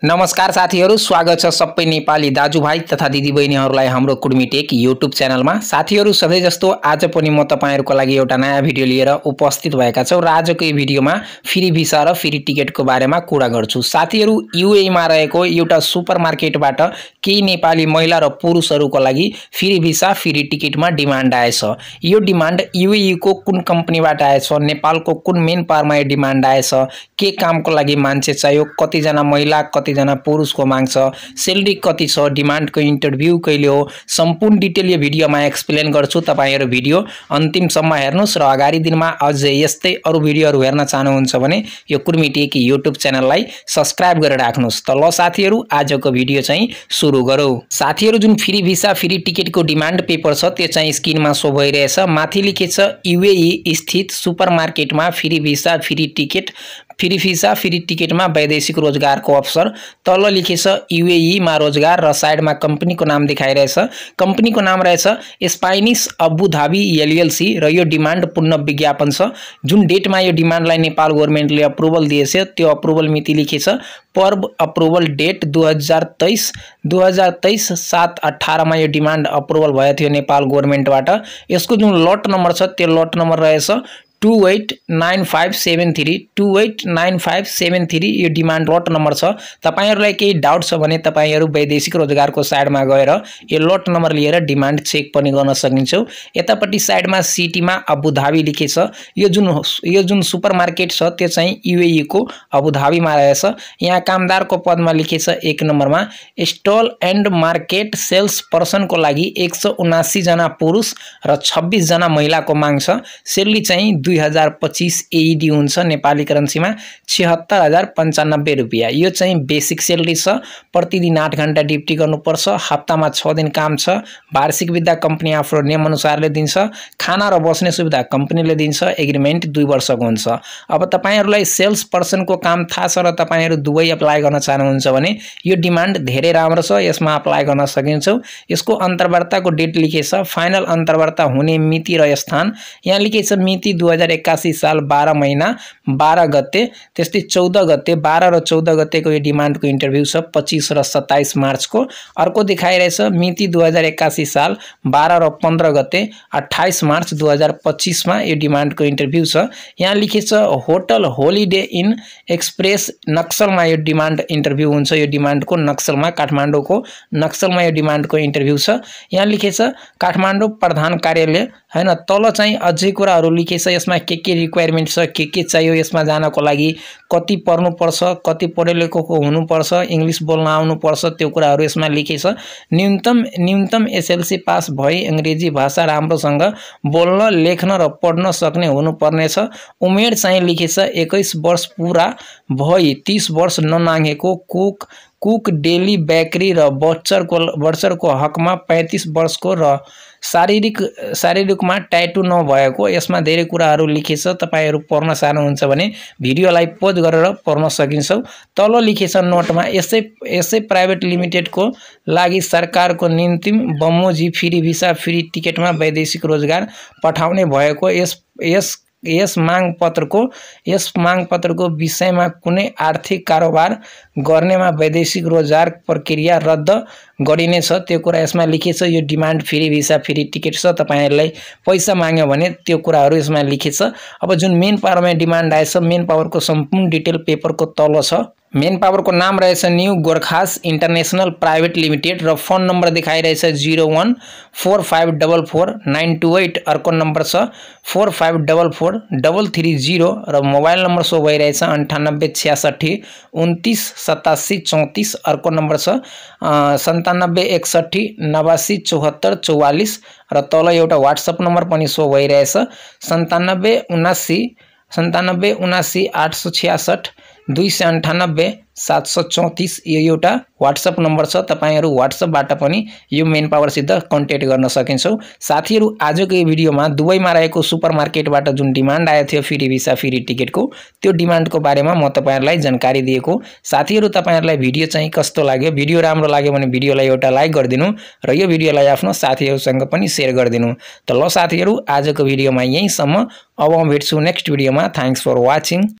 नमस्कार साथीहरु, स्वागत छ सबै नेपाली दाजुभाइ तथा दिदीबहिनीहरुलाई हाम्रो कुर्मी टेक युट्युब च्यानलमा। साथीहरु, सधैँ जस्तो आज पनि म तपाईहरुको लागि एउटा नयाँ भिडियो लिएर उपस्थित भएका छौं र आजको यो भिडियोमा फ्री भिसा र फ्री टिकटको बारेमा कुरा गर्छु। साथीहरु, यूएई मा रहेको एउटा सुपरमार्केटबाट केही नेपाली महिला र पुरुषहरुको लागि फ्री भिसा फ्री टिकटमा डिमान्ड आएछ। यो डिमान्ड यूएई को कुन कम्पनीबाट आएछ, नेपालको कुन मेन पावरमा यो डिमान्ड आएछ, के कामको लागि मान्छे चाहियो, कति जना महिला जना पुरुषको माग छ, सैलरी कति छ, डिमान्डको इन्टरभ्यु कहिले हो, सम्पूर्ण डिटेल यो भिडियोमा एक्सप्लेन गर्छु। तपाईहरु भिडियो अन्तिमसम्म हेर्नुस् र आगामी दिनमा अझै यस्तै अरु भिडियोहरु हेर्न चाहनुहुन्छ भने यो कुर्मी टेक युट्युब च्यानललाई सब्स्क्राइब गरेर राख्नुस्। त ल साथीहरु, आजको भिडियो चाहिँ सुरु गरौँ। साथीहरु, जुन फ्री भिसा फ्री टिकटको डिमान्ड पेपर छ त्यो चाहिँ स्क्रिनमा शो भइरहेछ। माथि लेखेछ यूएई स्थित सुपरमार्केटमा free visa free ticket, free visa free टिकटमा वैदेशिक रोजगारको अवसर। तल लेखेछ यूएई मा रोजगार र साइडमा कम्पनीको नाम देखाइरहेछ। कम्पनीको नाम रहेछ स्पाइनिस अबु धाबी एलएलसी र यो डिमान्ड पूर्ण विज्ञापन छ। जुन डेटमा यो डिमान्डलाई नेपाल गभर्नमेन्टले अप्रुभल दिएछ त्यो अप्रुभल मिति लेखेछ पर्ब अप्रुभल डेट 2023 7/18 मा यो डिमान्ड अप्रुभल भयो थियो नेपाल गभर्नमेन्टबाट। यसको जुन लट नम्बर छ त्यो लट नम्बर रहेछ 289573 यो डिमान्ड लट नम्बर छ। तपाईहरुलाई केही डाउट छ भने तपाईहरु वैदेशिक रोजगारको साइडमा गएर यो लट नम्बर लिएर डिमान्ड चेक पनि गर्न सक्नुहुन्छ। यतापट्टि साइडमा सिटीमा अबु धाबी लेखेछ। यो जुन सुपरमार्केट छ त्यो चाहिँ यूएई को अबु धाबीमा रहेछ। यहाँ कामदारको पदमा लेखेछ 1 नम्बरमा स्टल एन्ड मार्केट सेल्स पर्सनको लागि 179 जना पुरुष र 26 जना महिलाको माग छ। सैलरी चाहिँ 2025 एईडी हुन्छ, नेपाली करेन्सीमा 76,095 रुपैयाँ। यो चाहिँ बेसिक सैलरी छ। प्रतिदिन 8 घण्टा ड्युटी गर्नुपर्छ, हप्तामा 6 दिन काम छ। वार्षिक विद्या कम्पनी आफ्नो नियम अनुसारले दिन्छ। खाना र बस्ने सुविधा कम्पनीले दिन्छ। एग्रीमेन्ट 2 वर्षको हुन्छ। अब तपाईहरुलाई सेल्स पर्सनको काम थाहा छ र तपाईहरु दुवै अप्लाई गर्न चाहनुहुन्छ भने यो डिमान्ड धेरै राम्रो छ, यसमा अप्लाई गर्न सकिन्छ। यसको अन्तर्वार्ताको डेट लेखेछ, फाइनल अन्तर्वार्ता हुने मिति र स्थान यहाँ लेखेछ मिति 2081 साल 12 महिना 12 गते, त्यस्तै 14 गते 12 र 14 गतेको यो डिमान्डको इन्टरभ्यु छ 25 र 27 मार्चको। अर्को देखाइरहेछ मिति 2081 साल 12 र 15 गते 28 मार्च 2025 मा यो डिमान्डको इन्टरभ्यु छ। यहाँ लेखेछ होटल होलिडे इन एक्सप्रेस नक्सलमा यो डिमान्ड इन्टरभ्यु हुन्छ। यो डिमान्डको नक्सलमा, काठमाडौँको नक्सलमा यो डिमान्डको इन्टरभ्यु छ। यहाँ लेखेछ काठमाडौँ प्रधान कार्यालय हैन। तल चाहिँ अझै कुराहरु लेखेछ, यसमा के रिक्वायरमेन्ट छ, के चाहियो यसमा जानको लागि, कति पढ्नु पर्छ, कति पढे लेखेको हुनुपर्छ, इंग्लिश बोल्न आउनु पर्छ, त्यो कुराहरु यसमा लेखेछ। न्यूनतम एसएलसी पास भई अंग्रेजी भाषा राम्रोसँग बोल्न लेख्न र पढ्न सक्ने हुनुपर्नेछ। उमेर चाहिँ लेखेछ 21 वर्ष पूरा भई 30 वर्ष ननाघेको कुक डेली बेकरी र बच्चरको हकमा 35 वर्षको र शारीरिकमा ट्याटु नभएको। यसमा धेरै कुराहरु लेखेछ। तपाईहरु पढ्न चाहनुहुन्छ भने भिडियोलाई पज गरेर पढ्न सकिन्छ। तल लेखेछ नोटमा यसै प्राइभेट लिमिटेडको लागि सरकारको न्यूनतम बमोजी फ्री भिसा फ्री टिकटमा वैदेशिक रोजगार पठाउने भएको। यस माग पत्रको विषयमा कुनै आर्थिक कारोबार गर्नेमा वैदेशिक रोजगार प्रक्रिया रद्द गरिनेछ, त्यो कुरा यसमा लेखेछ। यो demand free visa free ticket छ। तपाईहरुलाई पैसा माग्यो भने त्यो कुराहरु यसमा लेखेछ। अब जुन मेन पावरमा डिमान्ड आएछ, मेन पावरको सम्पूर्ण डिटेल पेपरको तल छ। मेन पावरको नाम रहेछ new Gorkhas international private limited र फोन नम्बर देखाइरहेछ 0145444928। अर्को नम्बर छ 45443330 र मोबाइल नम्बर सो भइरहेछ 9866298734। अर्को नम्बर छ 9761897444 र तल एउटा व्हाट्सएप नम्बर पनि सो भइरहेछ 977987268298 यो एउटा व्हाट्सएप नम्बर छ। तपाईहरु व्हाट्सएपबाट पनि यो मेन पावरसित कन्ट्याक्ट गर्न सकिन्छौ। साथीहरु, आजको यो भिडियोमा दुबईमा रहेको सुपरमार्केटबाट जुन डिमान्ड आएको थियो फ्री भिसा फ्री टिकटको, त्यो डिमान्डको बारेमा म तपाईहरुलाई जानकारी दिएको। साथीहरु, तपाईहरुलाई भिडियो चाहिँ कस्तो लाग्यो? भिडियो राम्रो लाग्यो भने भिडियोलाई एउटा लाइक गरिदिनु र यो भिडियोलाई आफ्नो साथीहरुसँग पनि शेयर गरिदिनु। त ल साथीहरु, आजको भिडियोमा यहीसम्म। अब म भेट्छु नेक्स्ट भिडियोमा। Thanks for watching.